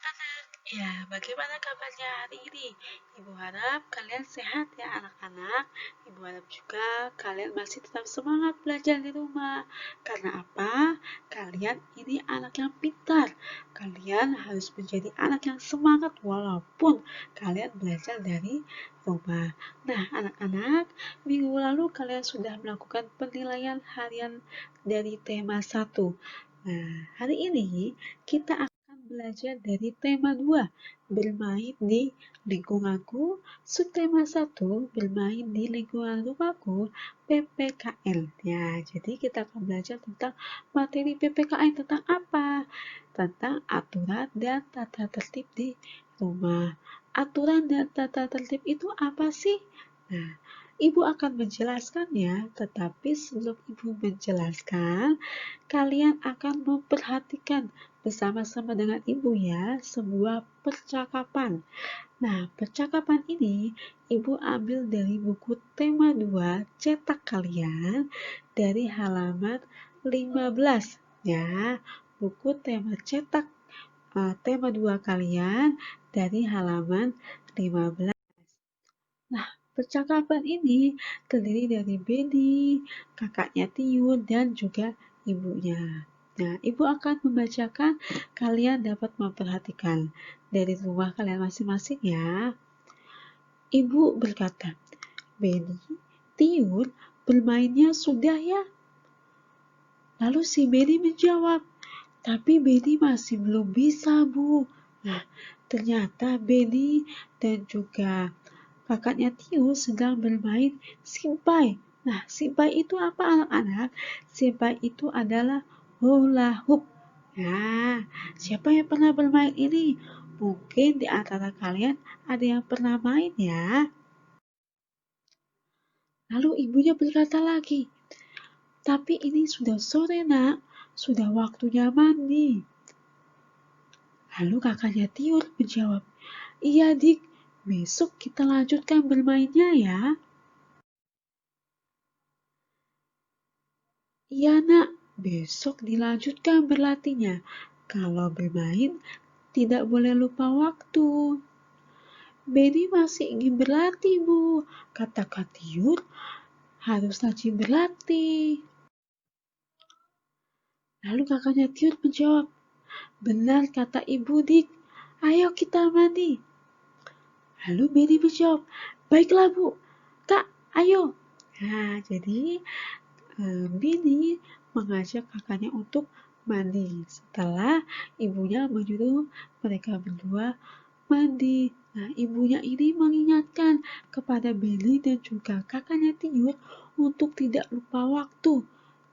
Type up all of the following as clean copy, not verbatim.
anak-anak. Ya, bagaimana kabarnya hari ini? Ibu harap kalian sehat ya anak-anak. Ibu harap juga kalian masih tetap semangat belajar di rumah. Karena apa? Kalian ini anak yang pintar. Kalian harus menjadi anak yang semangat walaupun kalian belajar dari rumah. Nah, anak-anak, minggu lalu kalian sudah melakukan penilaian harian dari tema 1. Nah, hari ini kita akan belajar dari tema 2, bermain di lingkunganku, subtema 1, bermain di lingkungan rumahku, PPKN. Ya, jadi kita akan belajar tentang materi PPKN tentang apa? Tentang aturan dan tata tertib di rumah. Aturan dan tata tertib itu apa sih? Nah, Ibu akan menjelaskannya, tetapi sebelum Ibu menjelaskan, kalian akan memperhatikan bersama-sama dengan Ibu ya sebuah percakapan. Nah, percakapan ini Ibu ambil dari buku tema 2 cetak kalian dari halaman 15 ya. Buku tema cetak tema 2 kalian dari halaman 15. Nah, percakapan ini terdiri dari Beni, kakaknya Tiun, dan juga ibunya. Nah, ibu akan membacakan, kalian dapat memperhatikan dari rumah kalian masing-masing ya. Ibu berkata, Beni, Tiun, bermainnya sudah ya? Lalu si Beni menjawab, tapi Beni masih belum bisa, Bu. Nah, ternyata Beni dan juga kakaknya Tio sedang bermain simpai. Nah, simpai itu apa anak-anak? Simpai itu adalah hula hoop. Nah, siapa yang pernah bermain ini? Mungkin di antara kalian ada yang pernah main ya. Lalu ibunya berkata lagi, tapi ini sudah sore nak, sudah waktunya mandi. Lalu kakaknya Tiur menjawab, iya dik, besok kita lanjutkan bermainnya ya. Iya nak, besok dilanjutkan berlatihnya. Kalau bermain, tidak boleh lupa waktu. Beni masih ingin berlatih, Bu. Kata Kak Tiur, harus rajin berlatih. Lalu kakaknya Tiur menjawab, benar kata Ibu Dik, ayo kita mandi. Lalu Beni menjawab, baiklah Bu, Kak, ayo. Nah, jadi Beni mengajak kakaknya untuk mandi setelah ibunya menyuruh mereka berdua mandi. Nah, ibunya ini mengingatkan kepada Beni dan juga kakaknya Tiur untuk tidak lupa waktu.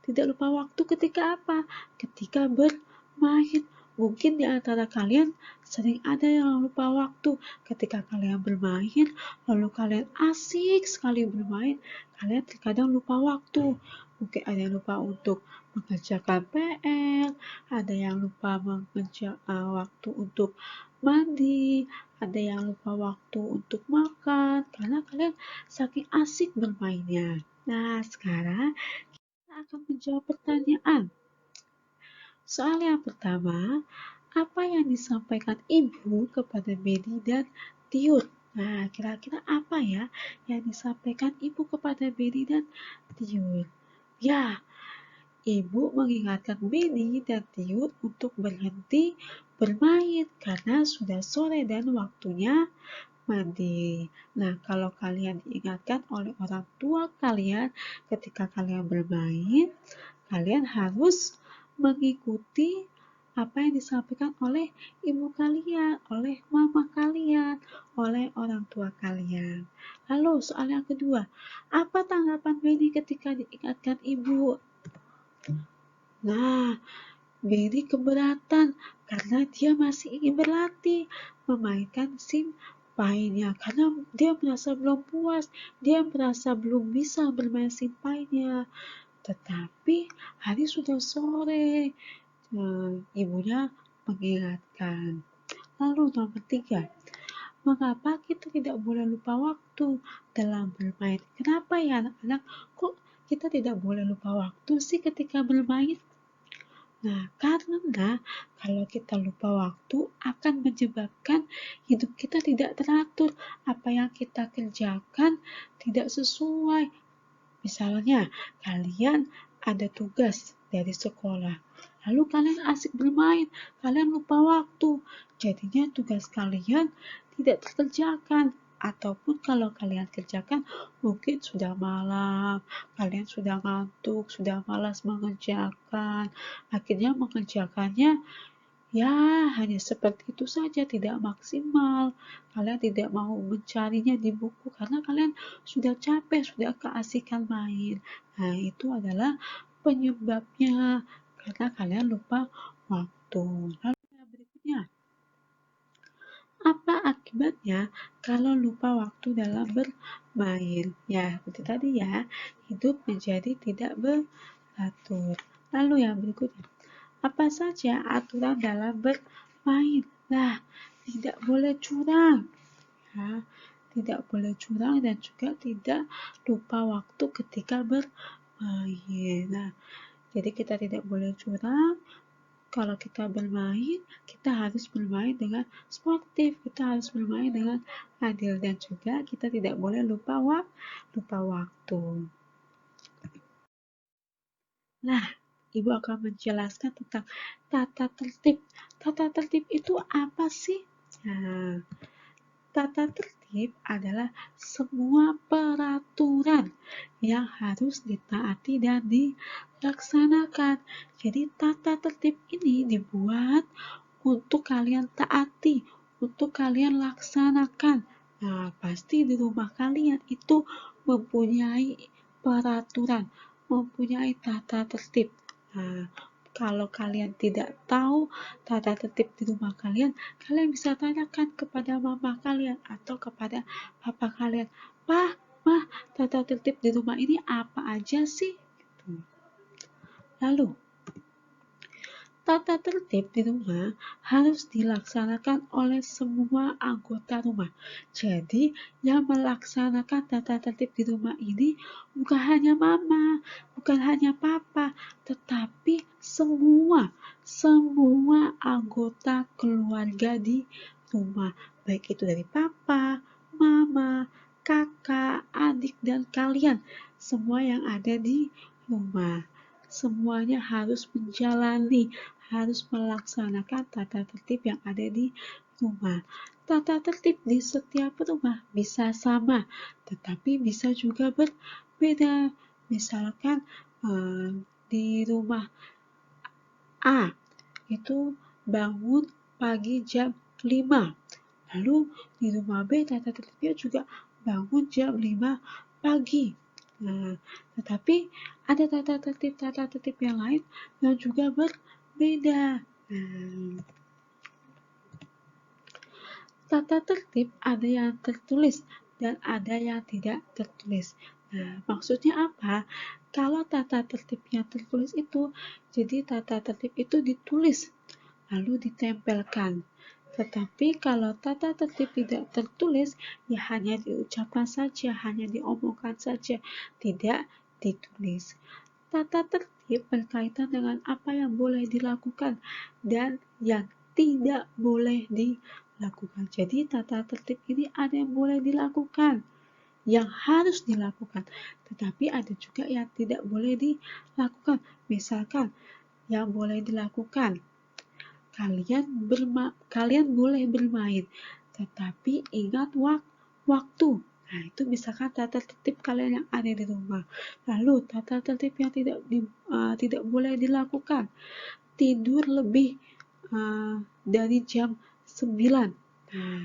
Tidak lupa waktu ketika apa? Ketika bermain. Mungkin di antara kalian sering ada yang lupa waktu ketika kalian bermain, lalu kalian asik sekali bermain, kalian terkadang lupa waktu. Mungkin ada yang lupa untuk mengerjakan PR, ada yang lupa mengerjakan waktu untuk mandi, ada yang lupa waktu untuk makan, karena kalian saking asik bermainnya. Nah, sekarang kita akan menjawab pertanyaan. Soal yang pertama, apa yang disampaikan ibu kepada Beni dan Tiur? Nah, kira-kira apa ya yang disampaikan ibu kepada Beni dan Tiur? Ya, ibu mengingatkan Beni dan Tiur untuk berhenti bermain karena sudah sore dan waktunya mandi. Nah, kalau kalian diingatkan oleh orang tua kalian ketika kalian bermain, kalian harus mengikuti apa yang disampaikan oleh ibu kalian, oleh mama kalian, oleh orang tua kalian. Lalu soal yang kedua, apa tanggapan Beni ketika diingatkan ibu? Nah, Beni keberatan karena dia masih ingin berlatih memainkan simpainya karena dia merasa belum puas, dia merasa belum bisa bermain simpainya. Tetapi hari sudah sore, ibunya mengingatkan. Lalu nomor 3, mengapa kita tidak boleh lupa waktu dalam bermain? Kenapa ya anak-anak, kok kita tidak boleh lupa waktu sih ketika bermain? Nah, karena kalau kita lupa waktu akan menyebabkan hidup kita tidak teratur. Apa yang kita kerjakan tidak sesuai. Misalnya, kalian ada tugas dari sekolah, lalu kalian asik bermain, kalian lupa waktu. Jadinya tugas kalian tidak terkerjakan. Ataupun kalau kalian kerjakan, mungkin sudah malam, kalian sudah ngantuk, sudah malas mengerjakan. Akhirnya mengerjakannya ya hanya seperti itu saja, tidak maksimal. Kalian tidak mau mencarinya di buku karena kalian sudah capek, sudah keasikan main. Nah, itu adalah penyebabnya karena kalian lupa waktu. Lalu yang berikutnya, apa akibatnya kalau lupa waktu dalam bermain? Ya, seperti tadi ya, hidup menjadi tidak beratur. Lalu yang berikutnya, apa saja aturan dalam bermain? Nah, tidak boleh curang. Ya, tidak boleh curang dan juga tidak lupa waktu ketika bermain. Nah, jadi kita tidak boleh curang. Kalau kita bermain, kita harus bermain dengan sportif, kita harus bermain dengan adil dan juga kita tidak boleh lupa waktu. Nah, Ibu akan menjelaskan tentang tata tertib. Tata tertib itu apa sih? Nah, tata tertib adalah semua peraturan yang harus ditaati dan dilaksanakan. Jadi tata tertib ini dibuat untuk kalian taati, untuk kalian laksanakan. Nah, pasti di rumah kalian itu mempunyai peraturan, mempunyai tata tertib. Nah, kalau kalian tidak tahu tata tertib di rumah kalian, kalian bisa tanyakan kepada mama kalian atau kepada papa kalian. Pak, Mah, tata tertib di rumah ini apa aja sih? Lalu, tata tertib di rumah harus dilaksanakan oleh semua anggota rumah. Jadi, yang melaksanakan tata tertib di rumah ini bukan hanya mama, bukan hanya papa, tetapi semua anggota keluarga di rumah. Baik itu dari papa, mama, kakak, adik, dan kalian. Semua yang ada di rumah. Semuanya harus menjalani, harus melaksanakan tata tertib yang ada di rumah. Tata tertib di setiap rumah bisa sama, tetapi bisa juga berbeda. Misalkan di rumah A itu bangun pagi jam 5. Lalu di rumah B tata tertibnya juga bangun jam 5 pagi. Nah, tetapi ada tata tertib yang lain yang juga berbeda. Tata tertib ada yang tertulis dan ada yang tidak tertulis. Nah, maksudnya apa? Kalau tata tertib yang tertulis itu, jadi tata tertib itu ditulis lalu ditempelkan. Tetapi kalau tata tertib tidak tertulis, ya hanya diucapkan saja, hanya diomongkan saja, tidak ditulis. Tata tertib berkaitan dengan apa yang boleh dilakukan dan yang tidak boleh dilakukan. Jadi tata tertib ini ada yang boleh dilakukan, yang harus dilakukan, tetapi ada juga yang tidak boleh dilakukan. Misalkan yang boleh dilakukan, kalian boleh bermain, tetapi ingat waktu. Nah, itu misalkan tata tertib kalian yang ada di rumah. Lalu tata tertib yang tidak boleh dilakukan, tidur lebih dari jam 9. Nah,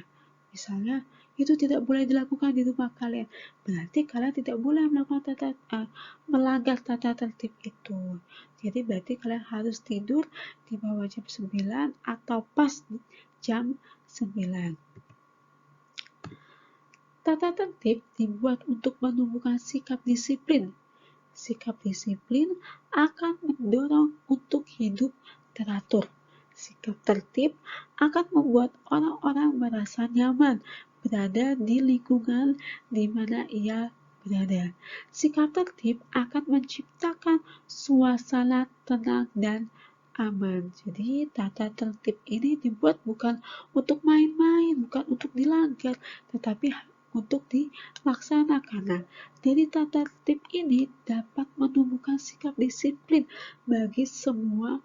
misalnya itu tidak boleh dilakukan di rumah kalian. Berarti kalian tidak boleh melakukan melanggar tata tertib itu. Jadi berarti kalian harus tidur di bawah jam 9 atau pas jam 9. Tata tertib dibuat untuk menumbuhkan sikap disiplin. Sikap disiplin akan mendorong untuk hidup teratur. Sikap tertib akan membuat orang-orang merasa nyaman berada di lingkungan di mana ia berada. Sikap tertib akan menciptakan suasana tenang dan aman. Jadi tata tertib ini dibuat bukan untuk main-main, bukan untuk dilanggar, tetapi untuk dilaksanakan. Nah, dari tata tertib ini dapat menumbuhkan sikap disiplin bagi semua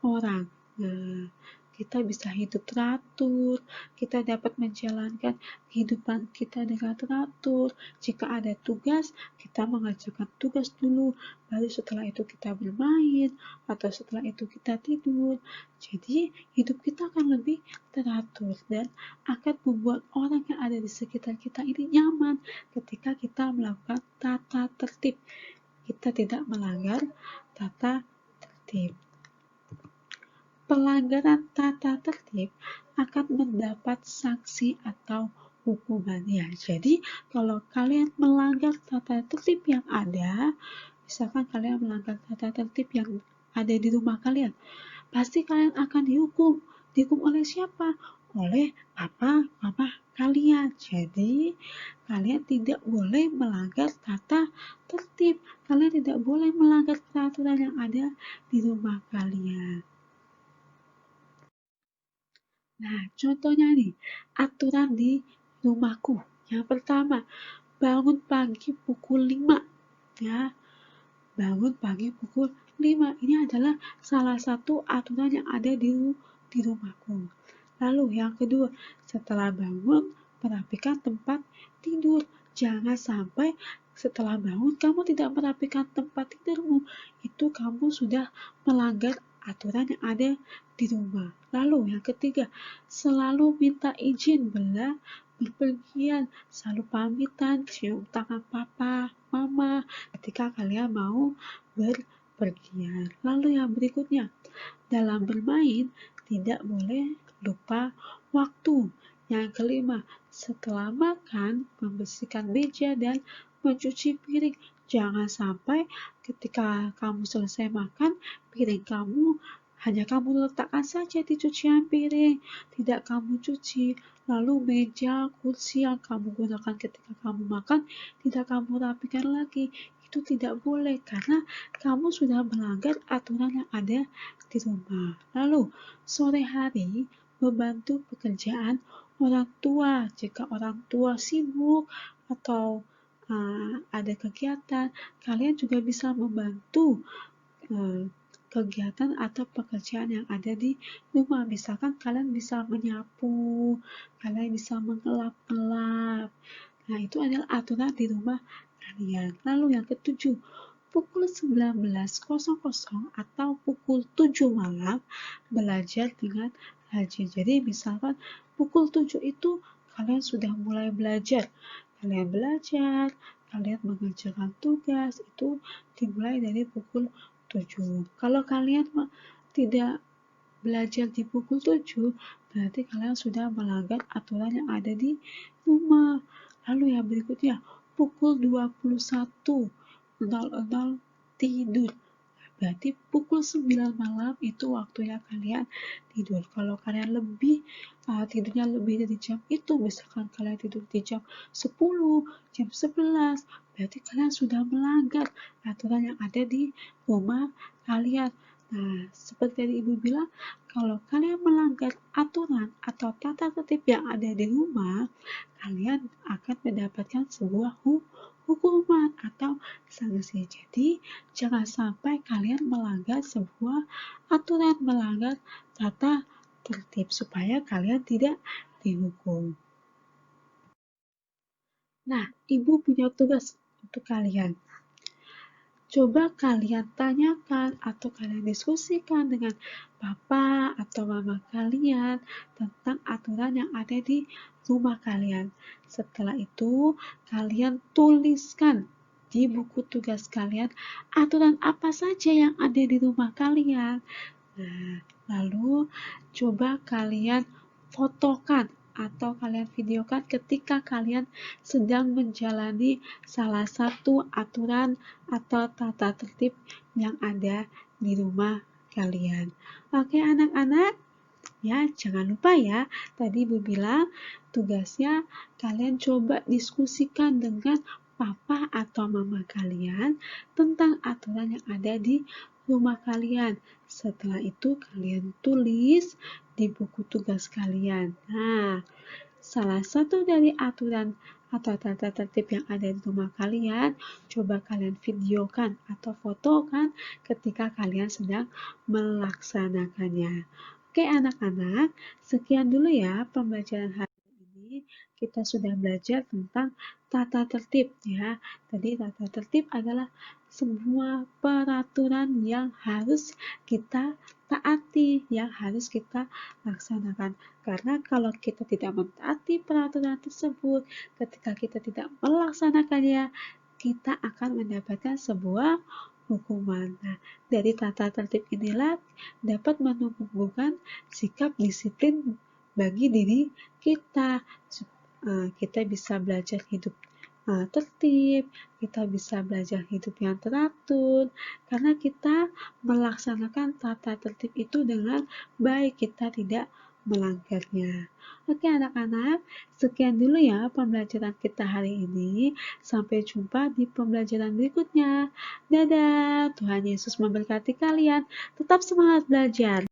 orang. Nah, kita bisa hidup teratur, kita dapat menjalankan kehidupan kita dengan teratur. Jika ada tugas, kita mengerjakan tugas dulu, baru setelah itu kita bermain, atau setelah itu kita tidur. Jadi, hidup kita akan lebih teratur dan akan membuat orang yang ada di sekitar kita ini nyaman ketika kita melakukan tata tertib. Kita tidak melanggar tata tertib. Pelanggaran tata tertib akan mendapat sanksi atau hukumannya. Jadi, kalau kalian melanggar tata tertib yang ada, misalkan kalian melanggar tata tertib yang ada di rumah kalian, pasti kalian akan dihukum. Dihukum oleh siapa? Oleh papa, mama kalian. Jadi, kalian tidak boleh melanggar tata tertib. Kalian tidak boleh melanggar peraturan yang ada di rumah kalian. Nah, contohnya nih, aturan di rumahku. Yang pertama, bangun pagi pukul 5. Ya, bangun pagi pukul 5. Ini adalah salah satu aturan yang ada di rumahku. Lalu yang kedua, setelah bangun, merapikan tempat tidur. Jangan sampai setelah bangun kamu tidak merapikan tempat tidurmu. Itu kamu sudah melanggar aturan yang ada di rumah. Lalu yang ketiga, selalu minta izin bila berpergian, selalu pamitan, cium tangan papa, mama ketika kalian mau berpergian. Lalu yang berikutnya, dalam bermain tidak boleh lupa waktu. Yang kelima, setelah makan membersihkan meja dan mencuci piring. Jangan sampai ketika kamu selesai makan, piring kamu hanya kamu letakkan saja di cucian piring, tidak kamu cuci. Lalu meja, kursi yang kamu gunakan ketika kamu makan, tidak kamu rapikan lagi. Itu tidak boleh karena kamu sudah melanggar aturan yang ada di rumah. Lalu, sore hari membantu pekerjaan orang tua. Jika orang tua sibuk atau ada kegiatan, kalian juga bisa membantu kegiatan atau pekerjaan yang ada di rumah. Misalkan kalian bisa menyapu, kalian bisa mengelap-elap. Nah, itu adalah aturan di rumah kalian. Lalu yang ketujuh, pukul 19.00 atau pukul 7 malam belajar dengan rajin. Jadi misalkan pukul 7 itu kalian sudah mulai belajar. Kalian belajar, kalian mengerjakan tugas, itu dimulai dari pukul 7. Kalau kalian tidak belajar di pukul 7, berarti kalian sudah melanggar aturan yang ada di rumah. Lalu yang berikutnya, pukul 21.00 tidur. Berarti pukul 9 malam itu waktunya kalian tidur. Kalau kalian tidurnya lebih dari jam itu, misalkan kalian tidur di jam 10, jam 11, berarti kalian sudah melanggar aturan yang ada di rumah kalian. Nah, seperti tadi Ibu bilang, kalau kalian melanggar aturan atau tata tertib yang ada di rumah, kalian akan mendapatkan sebuah hukuman atau sanksi. Jadi, jangan sampai kalian melanggar sebuah aturan, melanggar tata tertib supaya kalian tidak dihukum. Nah, Ibu punya tugas untuk kalian. Coba kalian tanyakan atau kalian diskusikan dengan papa atau mama kalian tentang aturan yang ada di rumah kalian. Setelah itu, kalian tuliskan di buku tugas kalian aturan apa saja yang ada di rumah kalian. Nah, lalu coba kalian fotokan atau kalian videokan ketika kalian sedang menjalani salah satu aturan atau tata tertib yang ada di rumah kalian. Oke anak-anak, ya jangan lupa ya, tadi Ibu bilang tugasnya kalian coba diskusikan dengan papa atau mama kalian tentang aturan yang ada di rumah kalian. Setelah itu kalian tulis di buku tugas kalian. Nah, salah satu dari aturan atau tata tertib yang ada di rumah kalian, coba kalian videokan atau fotokan ketika kalian sedang melaksanakannya. Oke anak-anak, sekian dulu ya pembelajaran hari ini. Kita sudah belajar tentang tata tertib ya. Jadi tata tertib adalah semua peraturan yang harus kita taati, yang harus kita laksanakan. Karena kalau kita tidak mentaati peraturan tersebut, ketika kita tidak melaksanakannya, kita akan mendapatkan sebuah hukuman. Nah, dari tata tertib inilah dapat menumbuhkan sikap disiplin bagi diri kita. Kita bisa belajar hidup tertib, kita bisa belajar hidup yang teratur, karena kita melaksanakan tata tertib itu dengan baik, kita tidak melanggarnya. Oke anak-anak, sekian dulu ya pembelajaran kita hari ini. Sampai jumpa di pembelajaran berikutnya. Dadah, Tuhan Yesus memberkati kalian. Tetap semangat belajar.